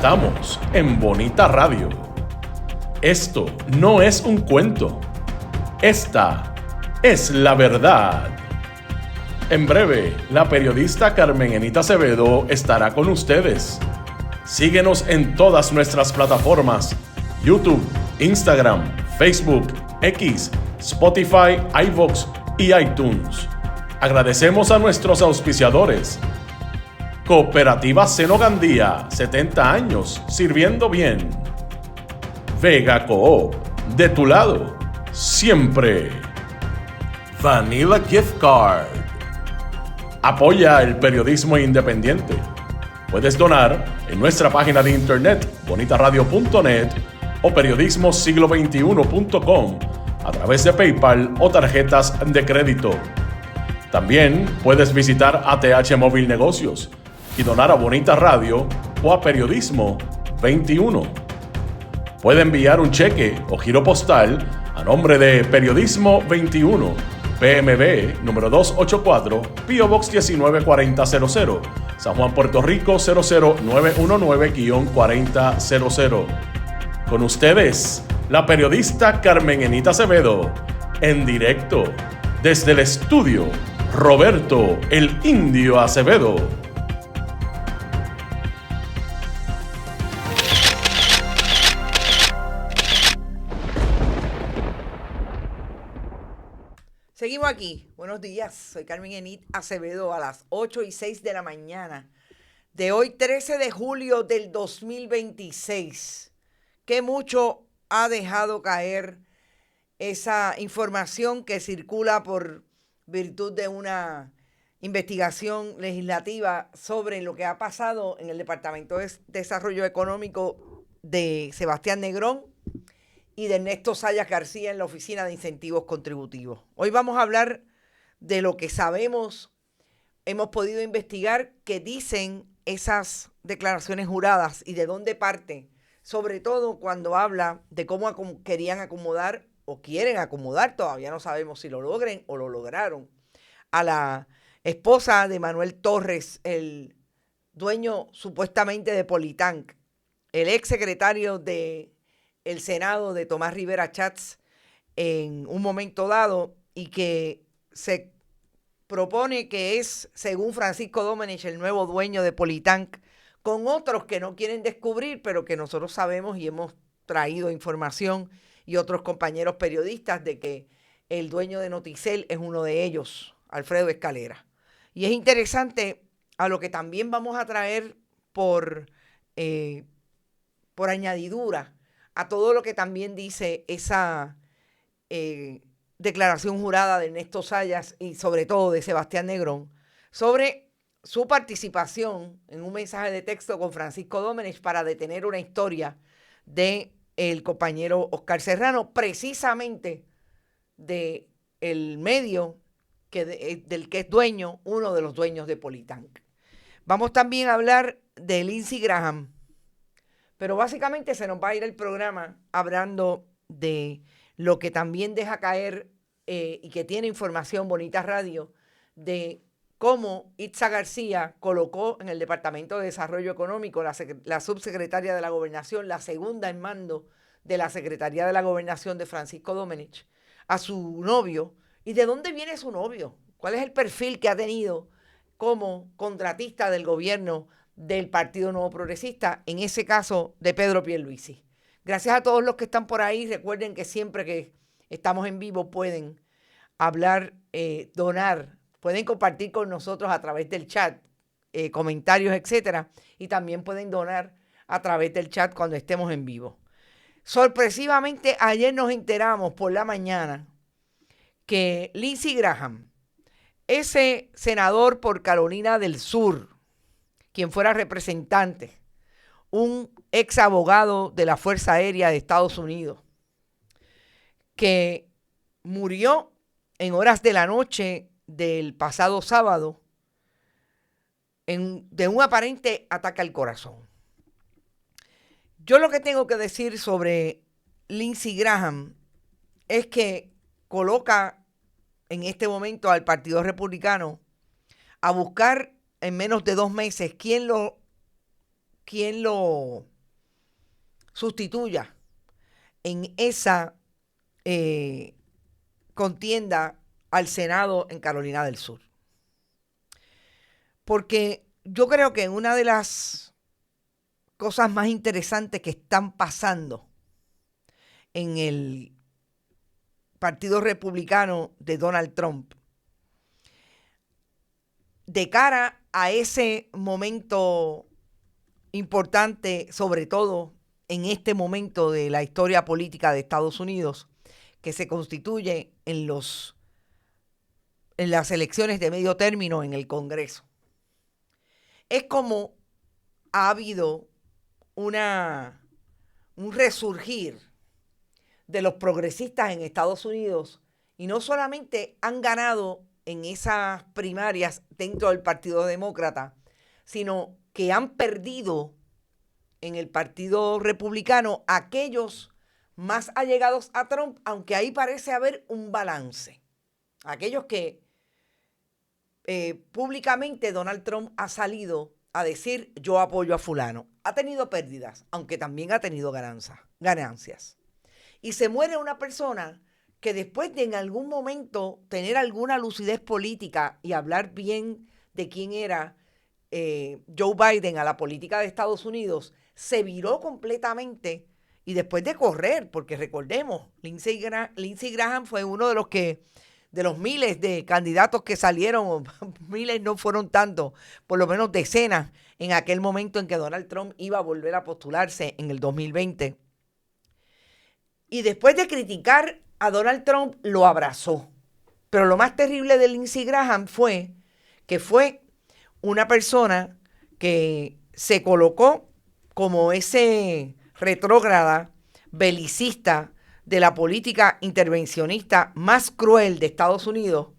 Estamos en Bonita Radio. Esto no es un cuento. Esta es la verdad. En breve, la periodista Carmen Enita Acevedo estará con ustedes. Síguenos en todas nuestras plataformas: YouTube, Instagram, Facebook, X, Spotify, iVoox y iTunes. Agradecemos a nuestros auspiciadores. Cooperativa Seno Gandía, 70 años sirviendo bien. Vega Coop, de tu lado, siempre. Vanilla Gift Card. Apoya el periodismo independiente. Puedes donar en nuestra página de internet bonitaradio.net o periodismosiglo21.com a través de PayPal o tarjetas de crédito. También puedes visitar ATH Móvil Negocios y donar a Bonita Radio o a Periodismo 21. Puede enviar un cheque o giro postal a nombre de Periodismo 21, PMB número 284, P.O. Box 194000, San Juan, Puerto Rico 00919-4000. Con ustedes, la periodista Carmen Enita Acevedo, en directo desde el estudio Roberto el Indio Acevedo. Seguimos aquí. Buenos días. Soy Carmen Enita Acevedo a las 8:06 de la mañana de hoy, 13 de julio del 2026. Qué mucho ha dejado caer esa información que circula por virtud de una investigación legislativa sobre lo que ha pasado en el Departamento de Desarrollo Económico de Sebastián Negrón y de Ernesto Sayas García en la Oficina de Incentivos Contributivos. Hoy vamos a hablar de lo que sabemos, hemos podido investigar, que dicen esas declaraciones juradas y de dónde parte, sobre todo cuando habla de cómo querían acomodar o quieren acomodar, todavía no sabemos si lo logren o lo lograron, a la esposa de Manuel Torres, el dueño supuestamente de Politank, el ex secretario de el Senado de Tomás Rivera Chats en un momento dado, y que se propone que es, según Francisco Domenech, el nuevo dueño de Politank, con otros que no quieren descubrir, pero que nosotros sabemos y hemos traído información, y otros compañeros periodistas, de que el dueño de Noticel es uno de ellos, Alfredo Escalera. Y es interesante a lo que también vamos a traer por añadidura a todo lo que también dice esa declaración jurada de Ernesto Sayas y sobre todo de Sebastián Negrón sobre su participación en un mensaje de texto con Francisco Domenech para detener una historia del compañero Oscar Serrano, precisamente del medio del que es dueño, uno de los dueños de Politank. Vamos también a hablar de Lindsey Graham, pero básicamente se nos va a ir el programa hablando de lo que también deja caer y que tiene información Bonita Radio, de cómo Itza García colocó en el Departamento de Desarrollo Económico la subsecretaria de la Gobernación, la segunda en mando de la Secretaría de la Gobernación de Francisco Domenech, a su novio. ¿Y de dónde viene su novio? ¿Cuál es el perfil que ha tenido como contratista del gobierno del Partido Nuevo Progresista, en ese caso de Pedro Pierluisi? Gracias a todos los que están por ahí. Recuerden que siempre que estamos en vivo pueden hablar, donar, pueden compartir con nosotros a través del chat, comentarios, etcétera, y también pueden donar a través del chat cuando estemos en vivo. Sorpresivamente, ayer nos enteramos por la mañana que Lindsey Graham, ese senador por Carolina del Sur, quien fuera representante, un ex abogado de la Fuerza Aérea de Estados Unidos, que murió en horas de la noche del pasado sábado de un aparente ataque al corazón. Yo lo que tengo que decir sobre Lindsey Graham es que coloca en este momento al Partido Republicano a buscar en menos de 2 meses quién lo sustituya en esa contienda al Senado en Carolina del Sur. Porque yo creo que una de las cosas más interesantes que están pasando en el Partido Republicano de Donald Trump, de cara a ese momento importante, sobre todo en este momento de la historia política de Estados Unidos, que se constituye en las elecciones de medio término en el Congreso. Es como ha habido un resurgir de los progresistas en Estados Unidos, y no solamente han ganado en esas primarias dentro del Partido Demócrata, sino que han perdido en el Partido Republicano aquellos más allegados a Trump, aunque ahí parece haber un balance. Aquellos que públicamente Donald Trump ha salido a decir yo apoyo a fulano. Ha tenido pérdidas, aunque también ha tenido ganancias. Y se muere una persona que después de en algún momento tener alguna lucidez política y hablar bien de quién era Joe Biden a la política de Estados Unidos, se viró completamente y después de correr, porque recordemos, Lindsey Graham fue uno de los miles de candidatos que salieron, miles no fueron tantos, por lo menos decenas, en aquel momento en que Donald Trump iba a volver a postularse en el 2020. Y después de criticar a Donald Trump, lo abrazó. Pero lo más terrible de Lindsey Graham fue que fue una persona que se colocó como ese retrógrada belicista de la política intervencionista más cruel de Estados Unidos,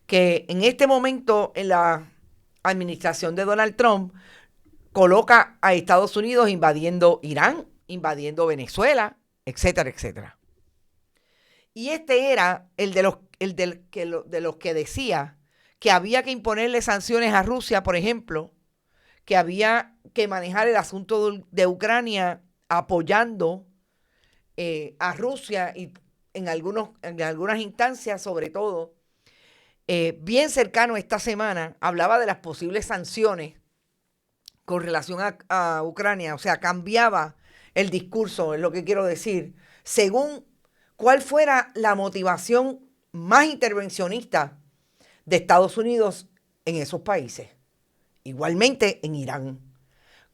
que en este momento en la administración de Donald Trump coloca a Estados Unidos invadiendo Irán, invadiendo Venezuela, etcétera, etcétera. Y este era el de los que decía que había que imponerle sanciones a Rusia, por ejemplo, que había que manejar el asunto de Ucrania apoyando a Rusia y en algunas instancias, sobre todo, bien cercano esta semana, hablaba de las posibles sanciones con relación a Ucrania. O sea, cambiaba el discurso, es lo que quiero decir, según cuál fuera la motivación más intervencionista de Estados Unidos en esos países. Igualmente en Irán.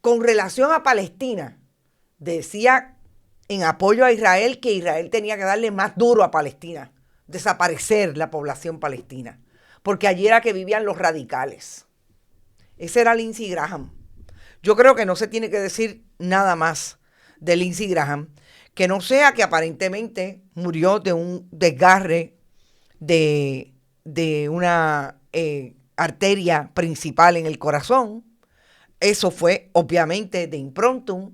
Con relación a Palestina, decía en apoyo a Israel que Israel tenía que darle más duro a Palestina, desaparecer la población palestina, porque allí era que vivían los radicales. Ese era Lindsey Graham. Yo creo que no se tiene que decir nada más de Lindsey Graham, que no sea que aparentemente murió de un desgarre de una arteria principal en el corazón. Eso fue obviamente de impronto.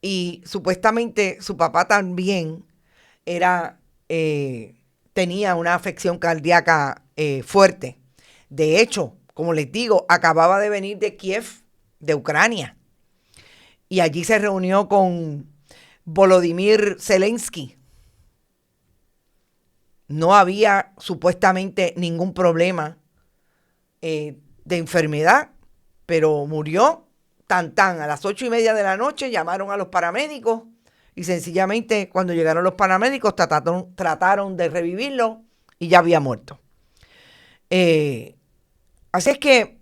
Y supuestamente su papá también tenía una afección cardíaca fuerte. De hecho, como les digo, acababa de venir de Kiev, de Ucrania. Y allí se reunió con Volodymyr Zelensky. No había supuestamente ningún problema de enfermedad, pero murió a las 8:30 de la noche. Llamaron a los paramédicos y sencillamente cuando llegaron los paramédicos trataron de revivirlo y ya había muerto. Así es que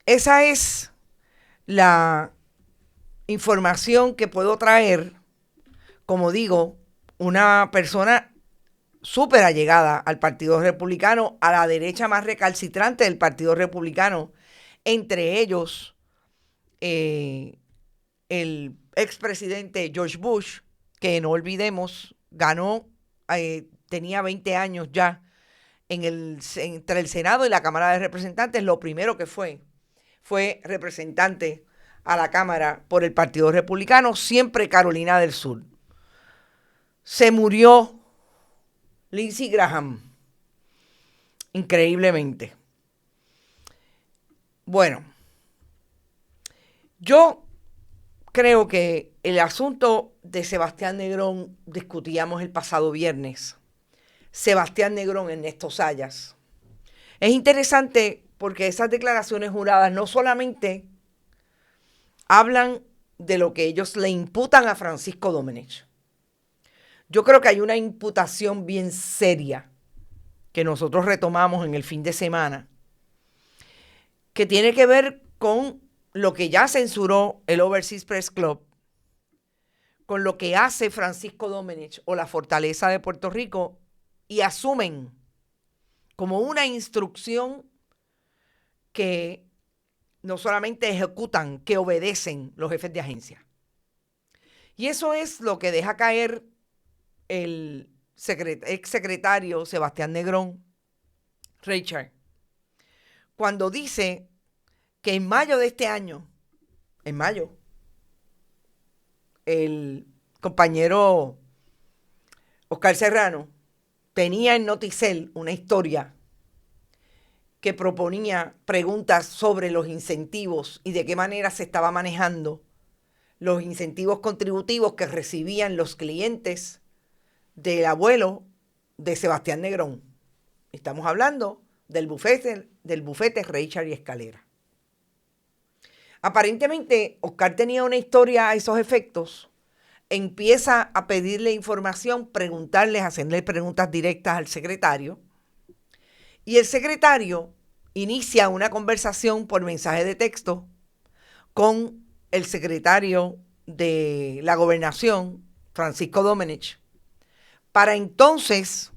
esa es la información que puedo traer. Como digo, una persona súper allegada al Partido Republicano, a la derecha más recalcitrante del Partido Republicano, entre ellos el expresidente George Bush, que no olvidemos, ganó, tenía 20 años ya entre el Senado y la Cámara de Representantes. Lo primero que fue representante a la Cámara por el Partido Republicano, siempre Carolina del Sur. Se murió Lindsey Graham, increíblemente. Bueno, yo creo que el asunto de Sebastián Negrón discutíamos el pasado viernes. Sebastián Negrón, Ernesto Zayas. Es interesante porque esas declaraciones juradas no solamente hablan de lo que ellos le imputan a Francisco Domenech. Yo creo que hay una imputación bien seria que nosotros retomamos en el fin de semana, que tiene que ver con lo que ya censuró el Overseas Press Club, con lo que hace Francisco Domenech o la Fortaleza de Puerto Rico, y asumen como una instrucción que no solamente ejecutan, que obedecen los jefes de agencia. Y eso es lo que deja caer el ex secretario Sebastián Negrón, Richard, cuando dice que en mayo de este año, el compañero Oscar Serrano tenía en Noticel una historia que proponía preguntas sobre los incentivos y de qué manera se estaba manejando los incentivos contributivos que recibían los clientes del abuelo de Sebastián Negrón. Estamos hablando del bufete Richard y Escalera. Aparentemente, Oscar tenía una historia a esos efectos. Empieza a pedirle información, hacerle preguntas directas al secretario. Y el secretario inicia una conversación por mensaje de texto con el secretario de la Gobernación, Francisco Domenech, para entonces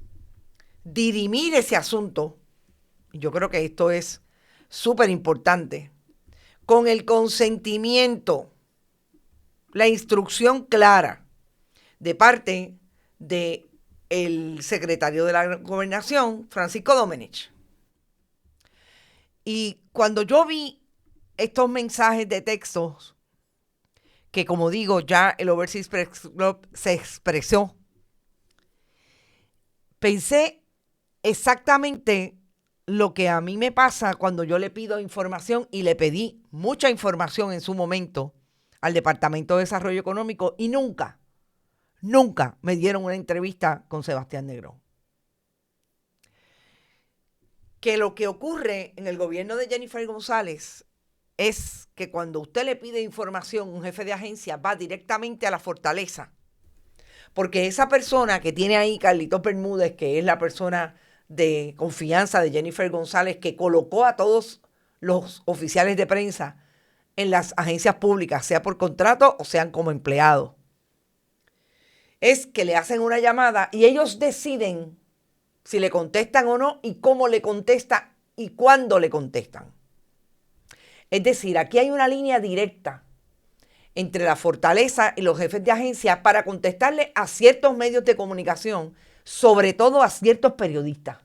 dirimir ese asunto. Yo creo que esto es súper importante, con el consentimiento, la instrucción clara de parte del secretario de la Gobernación, Francisco Domenech. Y cuando yo vi estos mensajes de textos, que como digo, ya el Overseas Press Club se expresó, pensé exactamente lo que a mí me pasa cuando yo le pido información, y le pedí mucha información en su momento al Departamento de Desarrollo Económico, y nunca me dieron una entrevista con Sebastián Negrón. Que lo que ocurre en el gobierno de Jennifer González es que cuando usted le pide información, un jefe de agencia va directamente a la Fortaleza, porque esa persona que tiene ahí, Carlitos Bermúdez, que es la persona de confianza de Jennifer González, que colocó a todos los oficiales de prensa en las agencias públicas, sea por contrato o sean como empleados, es que le hacen una llamada y ellos deciden si le contestan o no, y cómo le contestan y cuándo le contestan. Es decir, aquí hay una línea directa entre la Fortaleza y los jefes de agencia para contestarle a ciertos medios de comunicación, sobre todo a ciertos periodistas.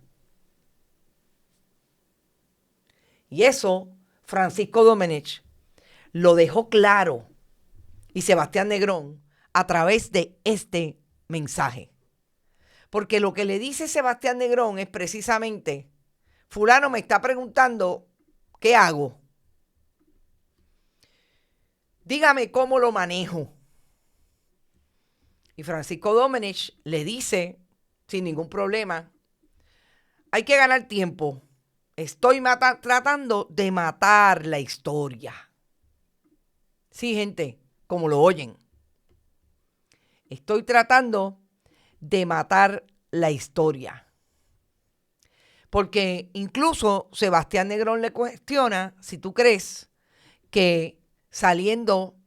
Y eso Francisco Domenech lo dejó claro, y Sebastián Negrón, a través de este mensaje. Porque lo que le dice Sebastián Negrón es precisamente: fulano me está preguntando, ¿qué hago? Dígame cómo lo manejo. Y Francisco Domenech le dice, sin ningún problema: hay que ganar tiempo. Estoy tratando de matar la historia. Sí, gente, como lo oyen. Estoy tratando de matar la historia. Porque incluso Sebastián Negrón le cuestiona si tú crees que saliendo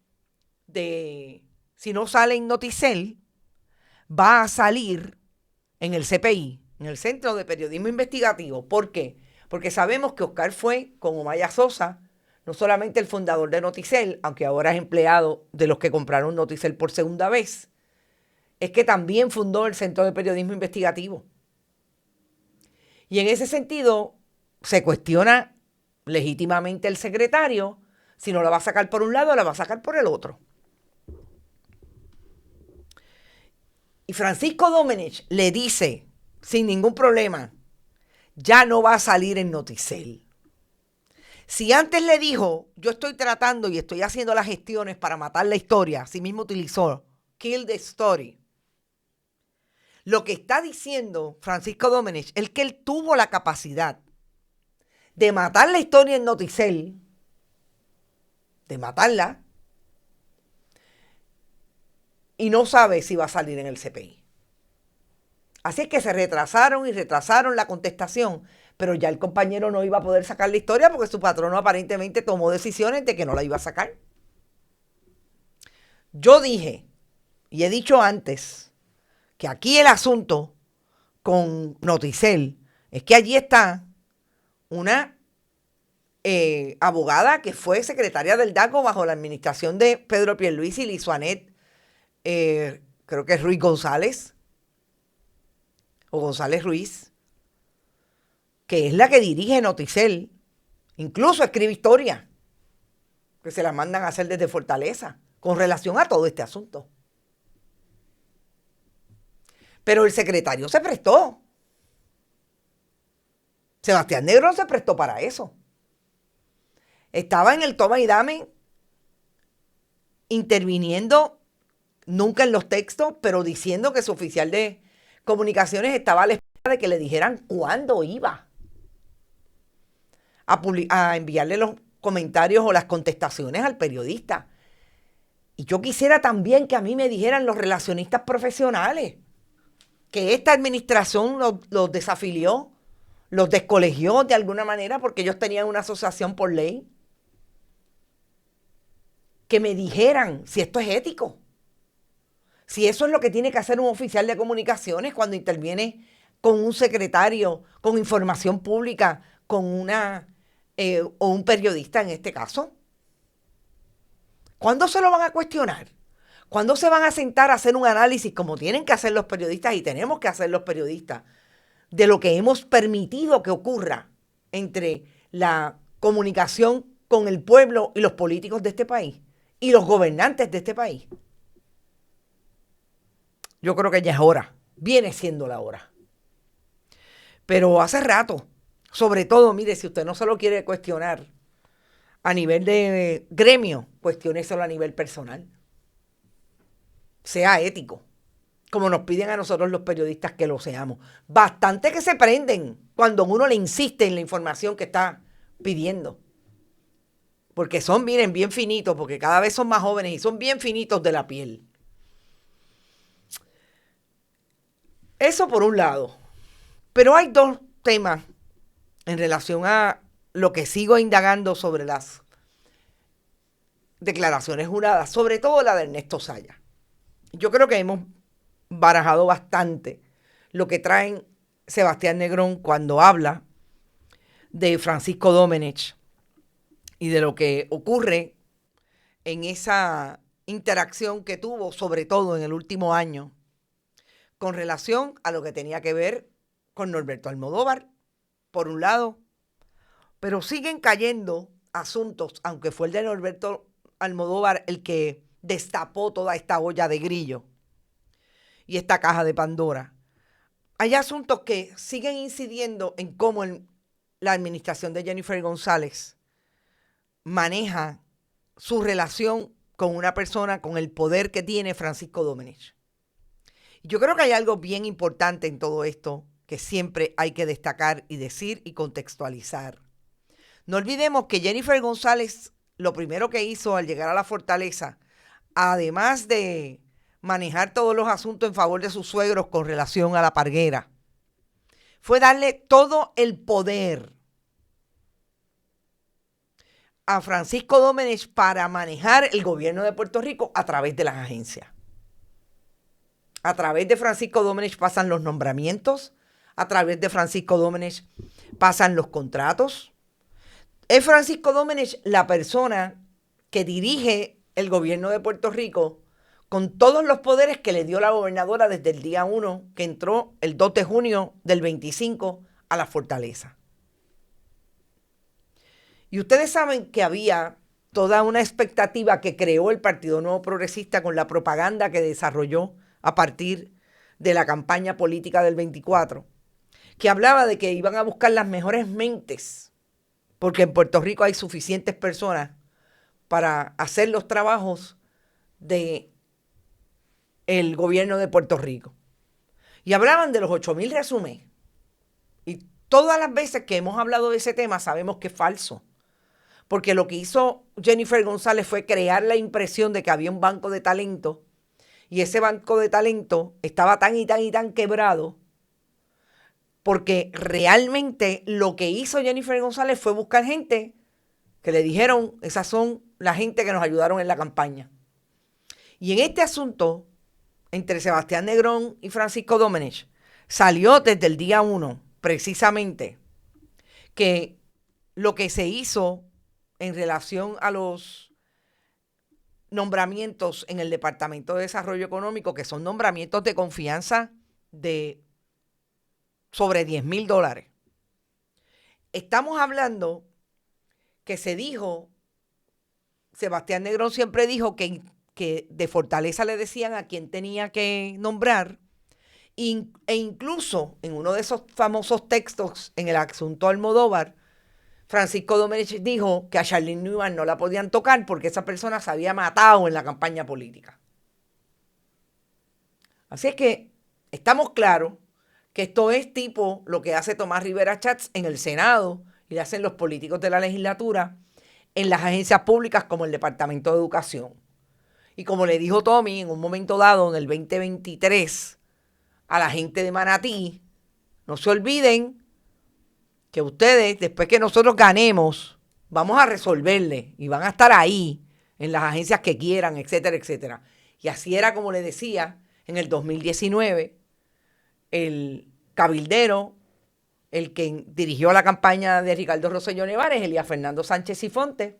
si no sale en Noticel, va a salir en el CPI, en el Centro de Periodismo Investigativo. ¿Por qué? Porque sabemos que Oscar fue, con Omaya Sosa, no solamente el fundador de Noticel, aunque ahora es empleado de los que compraron Noticel por segunda vez, es que también fundó el Centro de Periodismo Investigativo. Y en ese sentido, se cuestiona legítimamente el secretario si no la va a sacar por un lado o la va a sacar por el otro. Y Francisco Domenech le dice, sin ningún problema, ya no va a salir en Noticel. Si antes le dijo, yo estoy tratando y estoy haciendo las gestiones para matar la historia, así mismo utilizó kill the story. Lo que está diciendo Francisco Domenech es que él tuvo la capacidad de matar la historia en Noticel, de matarla, y no sabe si va a salir en el CPI. Así es que se retrasaron y retrasaron la contestación, pero ya el compañero no iba a poder sacar la historia porque su patrono aparentemente tomó decisiones de que no la iba a sacar. Yo dije, y he dicho antes, que aquí el asunto con Noticel es que allí está una abogada que fue secretaria del DACO bajo la administración de Pedro Pierluisi y Lizuanet, creo que es Ruiz González, o González Ruiz, que es la que dirige Noticel, incluso escribe historias que se las mandan a hacer desde Fortaleza con relación a todo este asunto. Pero el secretario se prestó. Sebastián Negrón se prestó para eso. Estaba en el toma y dame, interviniendo, nunca en los textos, pero diciendo que su oficial de comunicaciones estaba a la espera de que le dijeran cuándo iba a enviarle los comentarios o las contestaciones al periodista. Y yo quisiera también que a mí me dijeran los relacionistas profesionales que esta administración los desafilió, los descolegió de alguna manera porque ellos tenían una asociación por ley. Que me dijeran si esto es ético. Si eso es lo que tiene que hacer un oficial de comunicaciones cuando interviene con un secretario, con información pública, con o un periodista en este caso. ¿Cuándo se lo van a cuestionar? ¿Cuándo se van a sentar a hacer un análisis como tienen que hacer los periodistas y tenemos que hacer los periodistas de lo que hemos permitido que ocurra entre la comunicación con el pueblo y los políticos de este país y los gobernantes de este país? Yo creo que ya es hora, viene siendo la hora. Pero hace rato, sobre todo, mire, si usted no se lo quiere cuestionar a nivel de gremio, cuestióneselo a nivel personal. Sea ético, como nos piden a nosotros los periodistas que lo seamos. Bastante que se prenden cuando uno le insiste en la información que está pidiendo. Porque son, miren, bien finitos, porque cada vez son más jóvenes y son bien finitos de la piel. Eso por un lado. Pero hay dos temas en relación a lo que sigo indagando sobre las declaraciones juradas, sobre todo la de Ernesto Saya. Yo creo que hemos barajado bastante lo que traen Sebastián Negrón cuando habla de Francisco Domenech y de lo que ocurre en esa interacción que tuvo, sobre todo en el último año, con relación a lo que tenía que ver con Norberto Almodóvar, por un lado, pero siguen cayendo asuntos, aunque fue el de Norberto Almodóvar el que destapó toda esta olla de grillo y esta caja de Pandora. Hay asuntos que siguen incidiendo en cómo la administración de Jennifer González maneja su relación con una persona con el poder que tiene Francisco Domenech. Yo creo que hay algo bien importante en todo esto que siempre hay que destacar y decir y contextualizar. No olvidemos que Jennifer González lo primero que hizo al llegar a la fortaleza, además de manejar todos los asuntos en favor de sus suegros con relación a la parguera, fue darle todo el poder a Francisco Domenech para manejar el gobierno de Puerto Rico a través de las agencias. A través de Francisco Domenech pasan los nombramientos, a través de Francisco Domenech pasan los contratos. Es Francisco Domenech la persona que dirige el gobierno de Puerto Rico con todos los poderes que le dio la gobernadora desde el día 1 que entró el 2 de junio del 25 a la fortaleza. Y ustedes saben que había toda una expectativa que creó el Partido Nuevo Progresista con la propaganda que desarrolló a partir de la campaña política del 24, que hablaba de que iban a buscar las mejores mentes, porque en Puerto Rico hay suficientes personas para hacer los trabajos de el gobierno de Puerto Rico. Y hablaban de los 8,000 resúmenes. Y todas las veces que hemos hablado de ese tema sabemos que es falso. Porque lo que hizo Jennifer González fue crear la impresión de que había un banco de talento. Y ese banco de talento estaba tan y tan y tan quebrado. Porque realmente lo que hizo Jennifer González fue buscar gente que le dijeron, esas son la gente que nos ayudaron en la campaña. Y en este asunto, entre Sebastián Negrón y Francisco Domenech, salió desde el día 1, precisamente, que lo que se hizo en relación a los nombramientos en el Departamento de Desarrollo Económico, que son nombramientos de confianza de sobre $10,000. Estamos hablando que se dijo, Sebastián Negrón siempre dijo que de Fortaleza le decían a quien tenía que nombrar, e incluso en uno de esos famosos textos en el asunto Almodóvar, Francisco Domenech dijo que a Charlene Newman no la podían tocar porque esa persona se había matado en la campaña política. Así es que estamos claros que esto es tipo lo que hace Tomás Rivera Schatz en el Senado y le hacen los políticos de la legislatura en las agencias públicas como el Departamento de Educación. Y como le dijo Tommy en un momento dado en el 2023 a la gente de Manatí, no se olviden que ustedes, después que nosotros ganemos, vamos a resolverle y van a estar ahí en las agencias que quieran, etcétera, etcétera. Y así era como le decía en el 2019 el cabildero, el que dirigió la campaña de Ricardo Rosselló Nevares, Elías Fernando Sánchez Sifonte,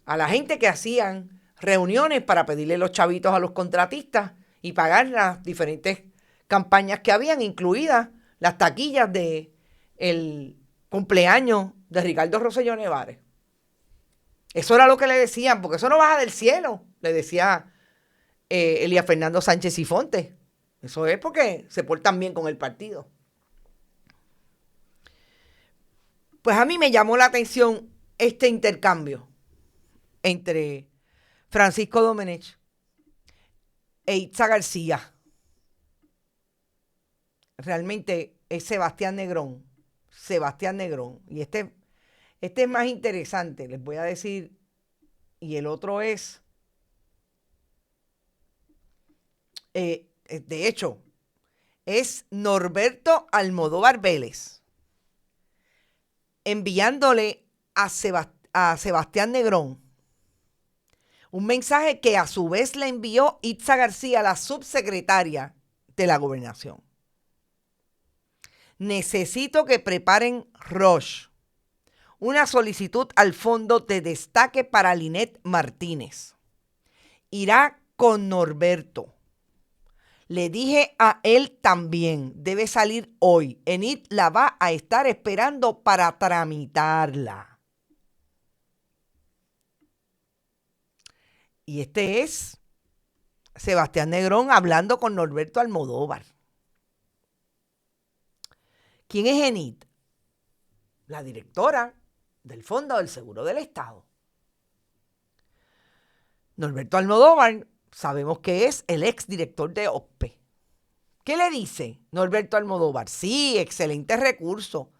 a la gente que hacían reuniones para pedirle los chavitos a los contratistas y pagar las diferentes campañas que habían, incluidas las taquillas de el cumpleaños de Ricardo Rosselló Nevares. Eso era lo que le decían, porque eso no baja del cielo, le decía Elías Fernando Sánchez Sifonte. Eso es porque se portan bien con el partido. Pues a mí me llamó la atención este intercambio entre Francisco Domenech e Itza García. Realmente es Sebastián Negrón. Y este es más interesante, les voy a decir. Y el otro es, de hecho, es Norberto Almodóvar Vélez, enviándole a Sebastián Negrón un mensaje que a su vez le envió Itza García, la subsecretaria de la Gobernación. Necesito que preparen Roche una solicitud al Fondo de Destaque para Linet Martínez. Irá con Norberto. Le dije a él también, debe salir hoy. Enid la va a estar esperando para tramitarla. Y este es Sebastián Negrón hablando con Norberto Almodóvar. ¿Quién es Enid? La directora del Fondo del Seguro del Estado. Norberto Almodóvar sabemos que es el exdirector de OCPE. ¿Qué le dice Norberto Almodóvar? Sí, excelente recurso.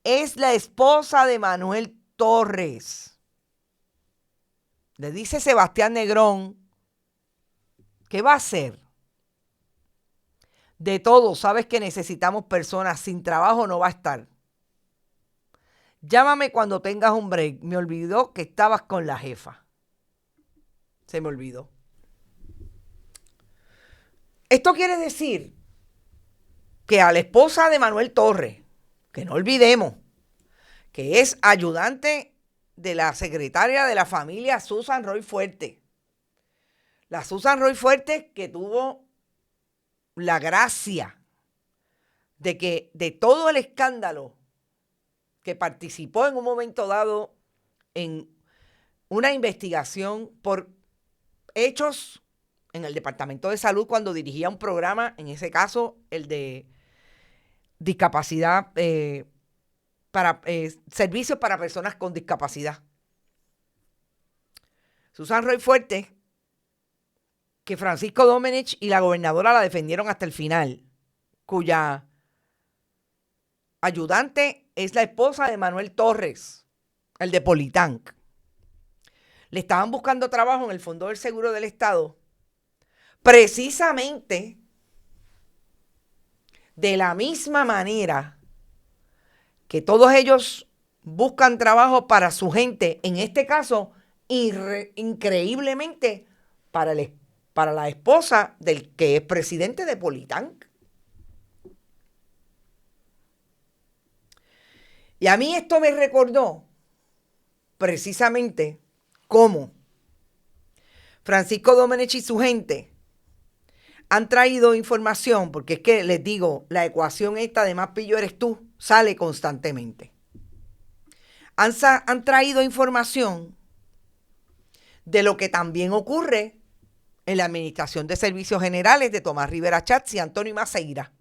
Es la esposa de Manuel Torres. Le dice Sebastián Negrón, ¿qué va a hacer? De todo, sabes que necesitamos personas, sin trabajo no va a estar. Llámame cuando tengas un break. Me olvidó que estabas con la jefa. Se me olvidó. Esto quiere decir que a la esposa de Manuel Torres, que no olvidemos, que es ayudante de la secretaria de la familia Susan Roy Fuerte. La Susan Roy Fuerte que tuvo la gracia de que de todo el escándalo que participó en un momento dado en una investigación por hechos en el Departamento de Salud cuando dirigía un programa, en ese caso el de discapacidad, para servicios para personas con discapacidad. Susan Roy Fuerte que Francisco Domenech y la gobernadora la defendieron hasta el final, cuya ayudante es la esposa de Manuel Torres, el de Politank. Le estaban buscando trabajo en el Fondo del Seguro del Estado, precisamente de la misma manera que todos ellos buscan trabajo para su gente, en este caso, increíblemente, para la esposa del que es presidente de Politank. Y a mí esto me recordó precisamente cómo Francisco Domenech y su gente han traído información, porque es que les digo, la ecuación esta de más pillo eres tú sale constantemente. Han traído información de lo que también ocurre en la Administración de Servicios Generales de Tomás Rivera Chats y Antonio Maceira,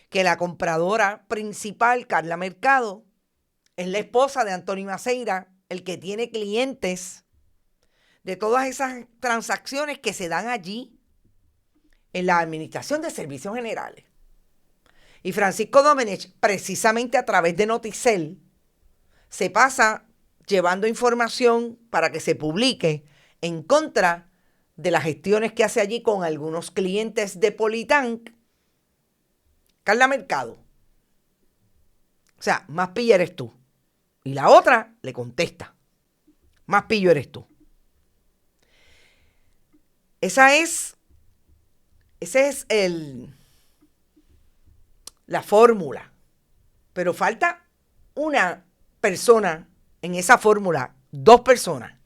que la compradora principal, Carla Mercado, es la esposa de Antonio Maceira, el que tiene clientes de todas esas transacciones que se dan allí en la Administración de Servicios Generales. Y Francisco Domenech, precisamente a través de Noticel, se pasa llevando información para que se publique en contra de las gestiones que hace allí con algunos clientes de Politank, Carla Mercado. O sea, más pillo eres tú. Y la otra le contesta, más pillo eres tú. Esa es la fórmula. Pero falta una persona en esa fórmula, dos personas.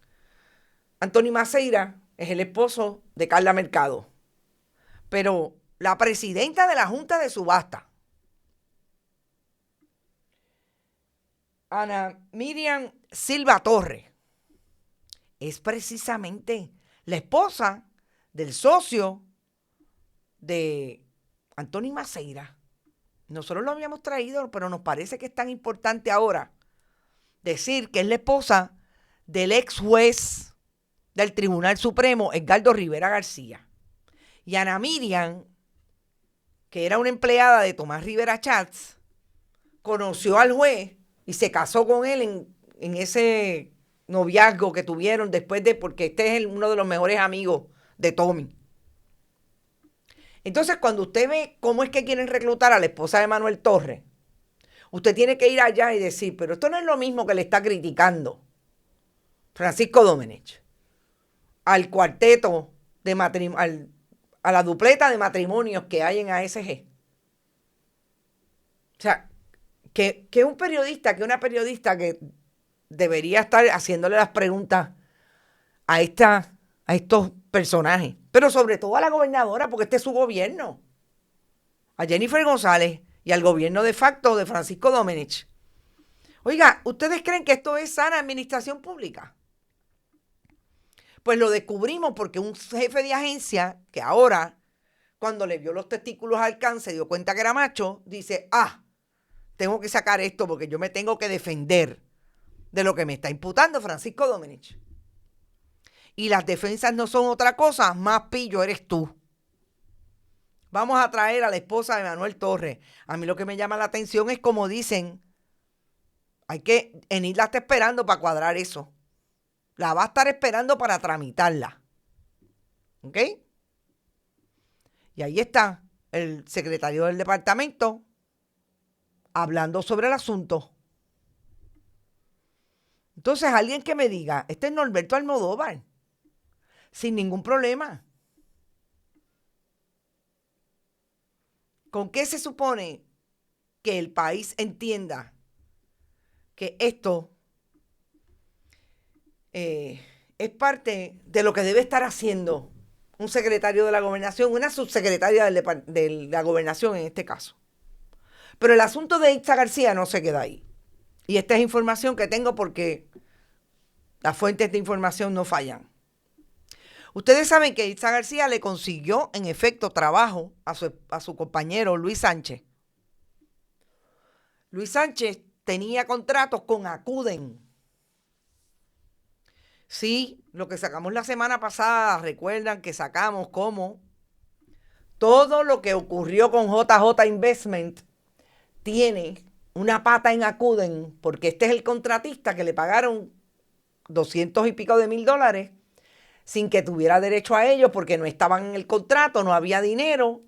Antonio Maceira es el esposo de Carla Mercado. Pero la presidenta de la Junta de Subasta, Ana Miriam Silva Torres, es precisamente la esposa del socio de Antonio Maceira. Nosotros lo habíamos traído, pero nos parece que es tan importante ahora decir que es la esposa del ex juez del Tribunal Supremo, Edgardo Rivera García. Y Ana Miriam, que era una empleada de Tomás Rivera Chats, conoció al juez y se casó con él en ese noviazgo que tuvieron después porque este es uno de los mejores amigos de Tommy. Entonces, cuando usted ve cómo es que quieren reclutar a la esposa de Manuel Torres, usted tiene que ir allá y decir, pero esto no es lo mismo que le está criticando Francisco Domenech al cuarteto de matrimonio, a la dupleta de matrimonios que hay en ASG. O sea, que un periodista, que una periodista que debería estar haciéndole las preguntas a estos personajes, pero sobre todo a la gobernadora, porque este es su gobierno, a Jennifer González y al gobierno de facto de Francisco Domenech. Oiga, ¿ustedes creen que esto es sana administración pública? Pues lo descubrimos porque un jefe de agencia que ahora, cuando le vio los testículos al can, se dio cuenta que era macho, dice, tengo que sacar esto porque yo me tengo que defender de lo que me está imputando Francisco Domenech. Y las defensas no son otra cosa, más pillo eres tú. Vamos a traer a la esposa de Manuel Torres. A mí lo que me llama la atención es como dicen, Enid la está esperando para cuadrar eso. La va a estar esperando para tramitarla. ¿Ok? Y ahí está el secretario del departamento hablando sobre el asunto. Entonces, alguien que me diga, este es Norberto Almodóvar, sin ningún problema. ¿Con qué se supone que el país entienda que esto es parte de lo que debe estar haciendo un secretario de la gobernación, una subsecretaria de la gobernación en este caso? Pero el asunto de Itza García no se queda ahí. Y esta es información que tengo porque las fuentes de información no fallan. Ustedes saben que Itza García le consiguió en efecto trabajo a su compañero Luis Sánchez. Luis Sánchez tenía contratos con Acuden. Sí, lo que sacamos la semana pasada, recuerdan que sacamos como todo lo que ocurrió con JJ Investment tiene una pata en Acuden, porque este es el contratista que le pagaron 200 y pico de mil dólares sin que tuviera derecho a ello, porque no estaban en el contrato, no había dinero,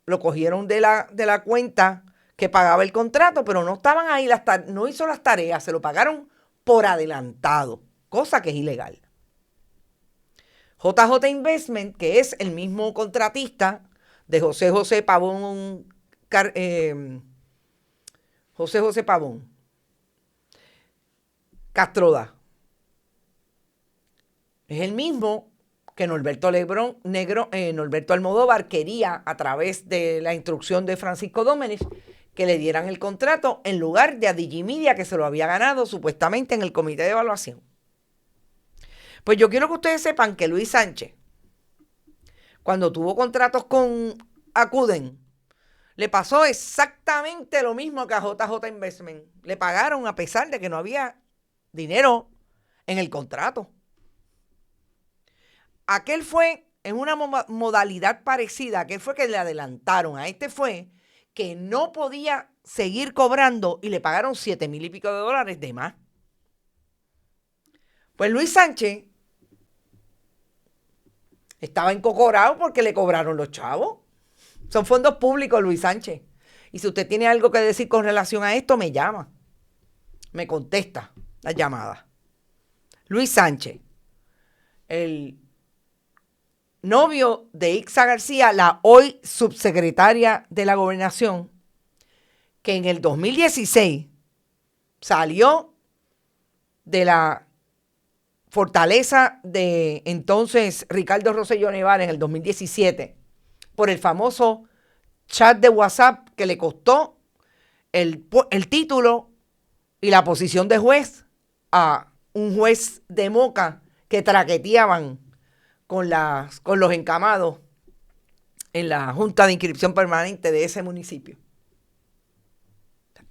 lo cogieron de la cuenta que pagaba el contrato, pero no estaban ahí, no hizo las tareas, se lo pagaron por adelantado, cosa que es ilegal. JJ Investment, que es el mismo contratista de José Pavón, José Pavón Castroda, es el mismo que Norberto Norberto Almodóvar quería, a través de la instrucción de Francisco Domenech, que le dieran el contrato en lugar de a Digimedia, que se lo había ganado supuestamente en el comité de evaluación. Pues yo quiero que ustedes sepan que Luis Sánchez, cuando tuvo contratos con Acuden, le pasó exactamente lo mismo que a JJ Investment. Le pagaron a pesar de que no había dinero en el contrato. Aquel fue en una modalidad parecida, aquel fue que le adelantaron. A este fue que no podía seguir cobrando y le pagaron 7,000 y pico de dólares de más. Pues Luis Sánchez estaba encocorado porque le cobraron los chavos. Son fondos públicos, Luis Sánchez. Y si usted tiene algo que decir con relación a esto, me llama. Me contesta la llamada. Luis Sánchez, el novio de Ixa García, la hoy subsecretaria de la Gobernación, que en el 2016 salió de la fortaleza de entonces Ricardo Rosselló Nevares en el 2017 por el famoso chat de WhatsApp que le costó el título y la posición de juez a un juez de Moca que traqueteaban con los encamados en la Junta de Inscripción Permanente de ese municipio.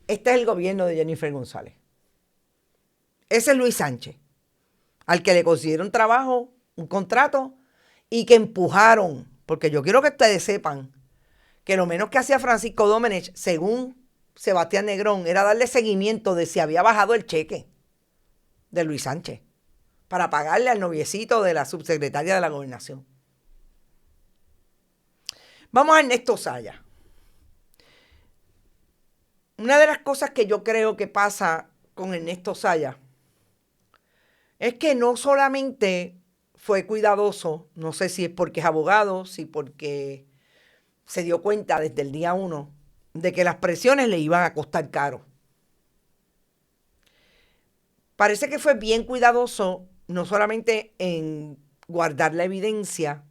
Este es el gobierno de Jennifer González. Ese es Luis Sánchez, al que le consiguieron trabajo, un contrato, y que empujaron, porque yo quiero que ustedes sepan que lo menos que hacía Francisco Domenech, según Sebastián Negrón, era darle seguimiento de si había bajado el cheque de Luis Sánchez para pagarle al noviecito de la subsecretaria de la Gobernación. Vamos a Ernesto Saya. Una de las cosas que yo creo que pasa con Ernesto Saya es que no solamente fue cuidadoso, no sé si es porque es abogado, si porque se dio cuenta desde el día 1 de que las presiones le iban a costar caro. Parece que fue bien cuidadoso, no solamente en guardar la evidencia,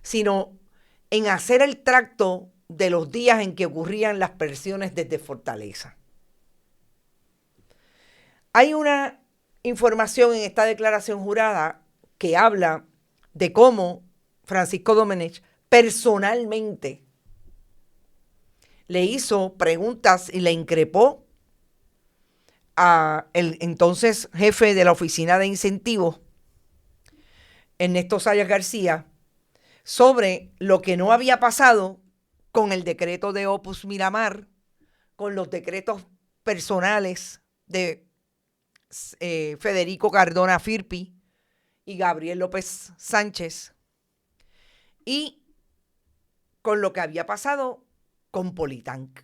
sino en hacer el tracto de los días en que ocurrían las presiones desde Fortaleza. Hay una información en esta declaración jurada que habla de cómo Francisco Domenech personalmente le hizo preguntas y le increpó a el entonces jefe de la Oficina de Incentivos, Ernesto Saya García, sobre lo que no había pasado con el decreto de Opus Miramar, con los decretos personales de Federico Cardona Firpi y Gabriel López Sánchez, y con lo que había pasado con Politank.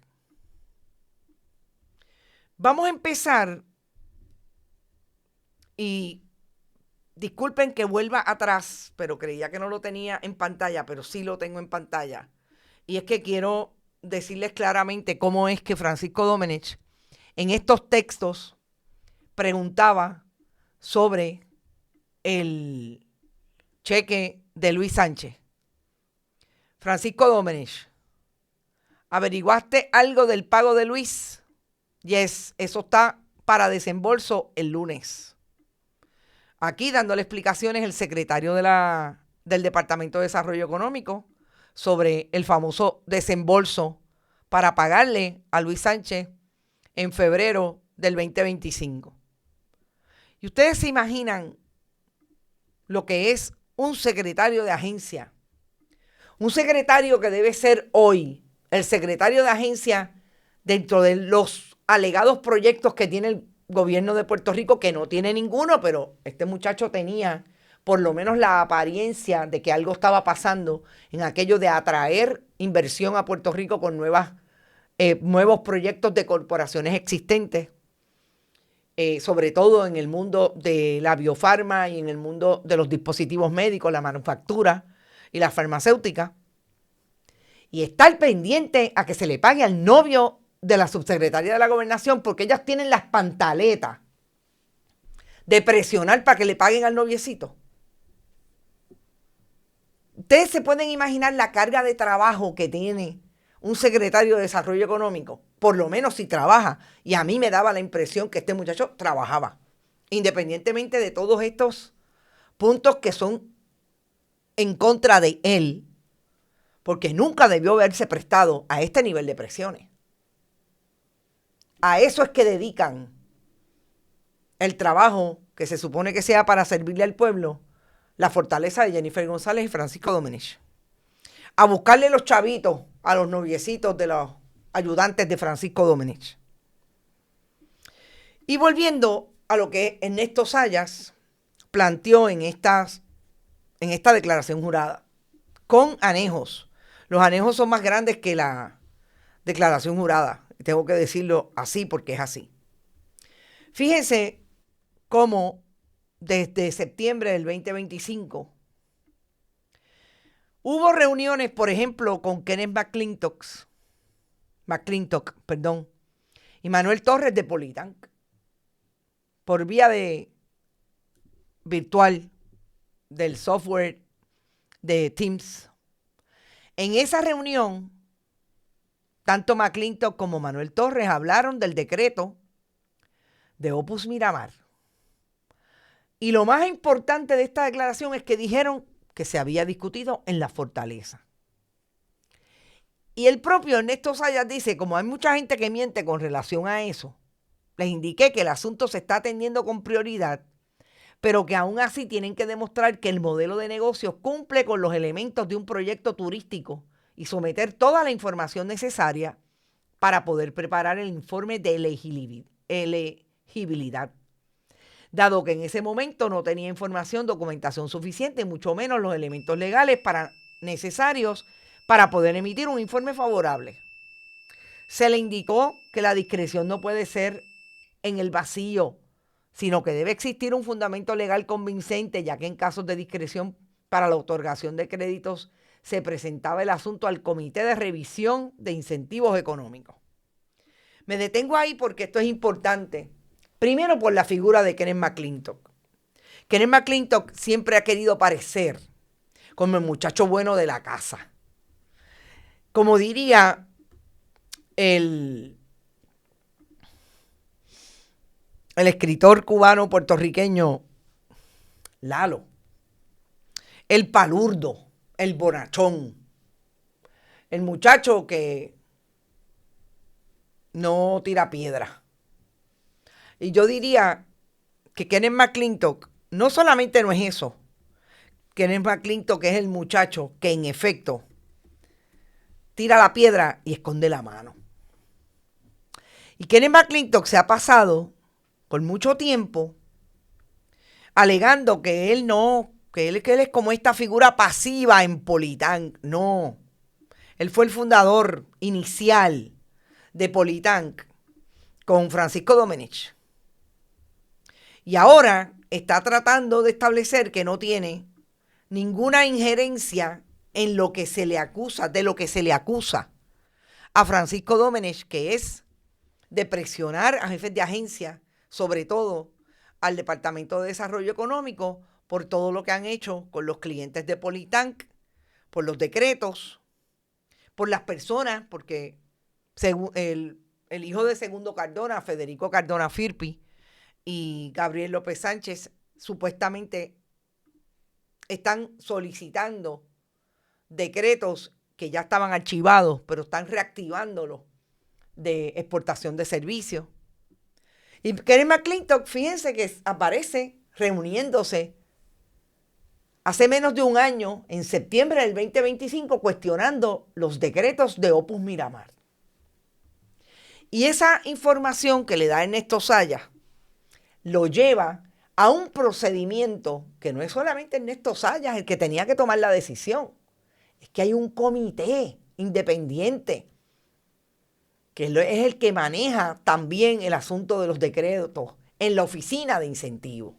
Vamos a empezar, y disculpen que vuelva atrás, pero creía que no lo tenía en pantalla, pero sí lo tengo en pantalla. Y es que quiero decirles claramente cómo es que Francisco Domenech en estos textos preguntaba sobre el cheque de Luis Sánchez. Francisco Domenech, ¿averiguaste algo del pago de Luis? Yes, eso está para desembolso el lunes. Aquí dándole explicaciones el secretario del Departamento de Desarrollo Económico sobre el famoso desembolso para pagarle a Luis Sánchez en febrero del 2025. Y ustedes se imaginan lo que es un secretario de agencia. Un secretario que debe ser hoy el secretario de agencia dentro de los alegados proyectos que tiene el gobierno de Puerto Rico, que no tiene ninguno, pero este muchacho tenía por lo menos la apariencia de que algo estaba pasando en aquello de atraer inversión a Puerto Rico con nuevos proyectos de corporaciones existentes, sobre todo en el mundo de la biofarma y en el mundo de los dispositivos médicos, la manufactura y la farmacéutica. Y estar pendiente a que se le pague al novio de la subsecretaria de la Gobernación, porque ellas tienen las pantaletas de presionar para que le paguen al noviecito. Ustedes se pueden imaginar la carga de trabajo que tiene un secretario de Desarrollo Económico, por lo menos si trabaja. Y a mí me daba la impresión que este muchacho trabajaba, independientemente de todos estos puntos que son en contra de él, porque nunca debió haberse prestado a este nivel de presiones. A eso es que dedican el trabajo que se supone que sea para servirle al pueblo, la fortaleza de Jennifer González y Francisco Domenech. A buscarle los chavitos a los noviecitos de los ayudantes de Francisco Domenech. Y volviendo a lo que Ernesto Zayas planteó en esta declaración jurada, con anejos. Los anejos son más grandes que la declaración jurada. Tengo que decirlo así porque es así. Fíjense cómo desde septiembre del 2025 hubo reuniones, por ejemplo, con Kenneth McClintock, y Manuel Torres de Politank, por vía de virtual del software de Teams. En esa reunión, tanto McClintock como Manuel Torres hablaron del decreto de Opus Miramar. Y lo más importante de esta declaración es que dijeron que se había discutido en la Fortaleza. Y el propio Ernesto Zayas dice, como hay mucha gente que miente con relación a eso, les indiqué que el asunto se está atendiendo con prioridad, pero que aún así tienen que demostrar que el modelo de negocios cumple con los elementos de un proyecto turístico y someter toda la información necesaria para poder preparar el informe de elegibilidad. Dado que en ese momento no tenía documentación suficiente, mucho menos los elementos legales necesarios para poder emitir un informe favorable. Se le indicó que la discreción no puede ser en el vacío, sino que debe existir un fundamento legal convincente, ya que en casos de discreción para la otorgación de créditos se presentaba el asunto al Comité de Revisión de Incentivos Económicos. Me detengo ahí porque esto es importante. Primero, por la figura de Kenneth McClintock. Kenneth McClintock siempre ha querido parecer como el muchacho bueno de la casa. Como diría el escritor cubano puertorriqueño Lalo, el palurdo, el bonachón, el muchacho que no tira piedra. Y yo diría que Kenneth McClintock no solamente no es eso. Kenneth McClintock es el muchacho que en efecto tira la piedra y esconde la mano. Y Kenneth McClintock se ha pasado por mucho tiempo alegando que él es como esta figura pasiva en Politank. No, él fue el fundador inicial de Politank con Francisco Domenech. Y ahora está tratando de establecer que no tiene ninguna injerencia en lo que se le acusa, de lo que se le acusa a Francisco Domenech, que es de presionar a jefes de agencia, sobre todo al Departamento de Desarrollo Económico, por todo lo que han hecho con los clientes de Politank, por los decretos, por las personas, porque según el hijo de Segundo Cardona, Federico Cardona Firpi, y Gabriel López Sánchez supuestamente están solicitando decretos que ya estaban archivados, pero están reactivándolos de exportación de servicios. Y Kenneth McClintock, fíjense que aparece reuniéndose hace menos de un año, en septiembre del 2025, cuestionando los decretos de Opus Miramar. Y esa información que le da Ernesto Zayas lo lleva a un procedimiento que no es solamente Ernesto Zayas el que tenía que tomar la decisión, es que hay un comité independiente que es el que maneja también el asunto de los decretos en la oficina de incentivos.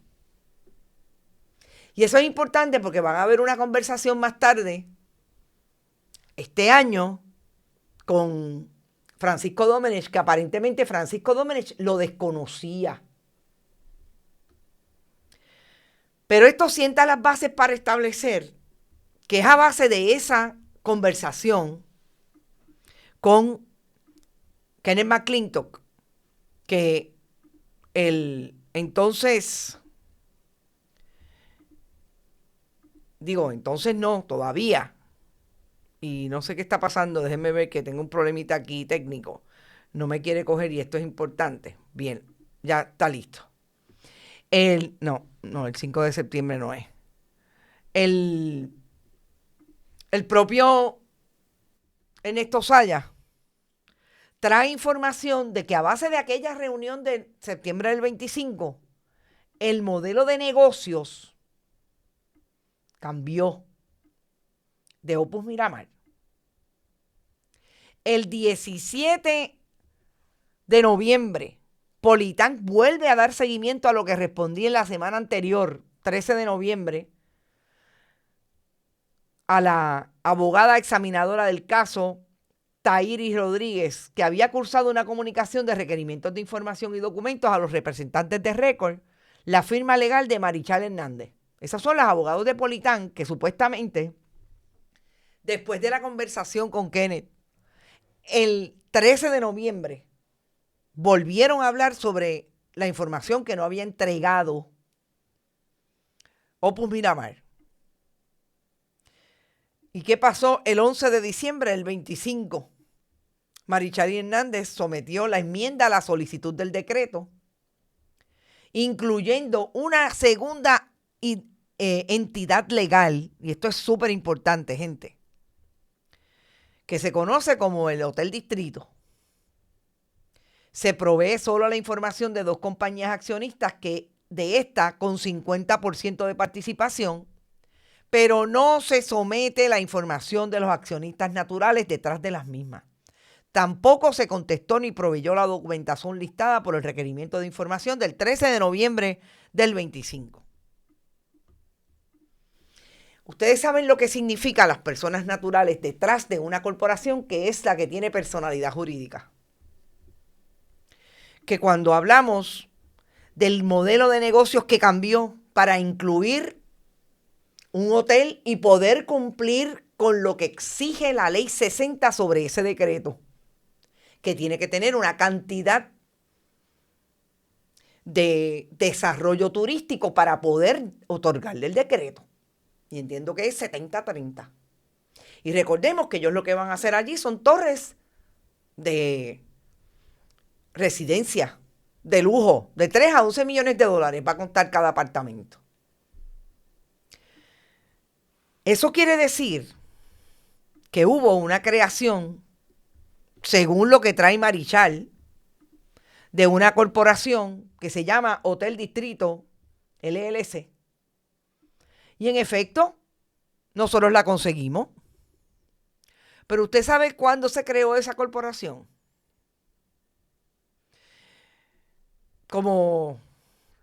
Y eso es importante porque van a haber una conversación más tarde, este año, con Francisco Domenech, que aparentemente Francisco Domenech lo desconocía. Pero esto sienta las bases para establecer que es a base de esa conversación con Kenneth McClintock que entonces no, todavía, y no sé qué está pasando, déjenme ver que tengo un problemita aquí técnico, no me quiere coger y esto es importante. Bien, ya está listo. El 5 de septiembre no es. El propio Ernesto Zayas trae información de que a base de aquella reunión de septiembre del 25, el modelo de negocios cambió de Opus Miramar. El 17 de noviembre, Politán vuelve a dar seguimiento a lo que respondí en la semana anterior, 13 de noviembre, a la abogada examinadora del caso, Tairis Rodríguez, que había cursado una comunicación de requerimientos de información y documentos a los representantes de Record, la firma legal de Marichal Hernández. Esos son los abogados de Politán que supuestamente, después de la conversación con Kenneth, el 13 de noviembre, volvieron a hablar sobre la información que no había entregado Opus Miramar. ¿Y qué pasó el 11 de diciembre del 25? Marichal Hernández sometió la enmienda a la solicitud del decreto, incluyendo una segunda entidad legal, y esto es súper importante, gente, que se conoce como el Hotel Distrito. Se provee solo la información de 2 compañías accionistas que de esta con 50% de participación, pero no se somete la información de los accionistas naturales detrás de las mismas. Tampoco se contestó ni proveyó la documentación listada por el requerimiento de información del 13 de noviembre del 25. Ustedes saben lo que significa las personas naturales detrás de una corporación que es la que tiene personalidad jurídica. Que cuando hablamos del modelo de negocios que cambió para incluir un hotel y poder cumplir con lo que exige la ley 60 sobre ese decreto, que tiene que tener una cantidad de desarrollo turístico para poder otorgarle el decreto. Y entiendo que es 70-30. Y recordemos que ellos lo que van a hacer allí son torres de residencia, de lujo, de 3 a 11 millones de dólares va a costar cada apartamento. Eso quiere decir que hubo una creación, según lo que trae Marichal, de una corporación que se llama Hotel Distrito LLC. Y en efecto, nosotros la conseguimos. Pero usted sabe cuándo se creó esa corporación. Como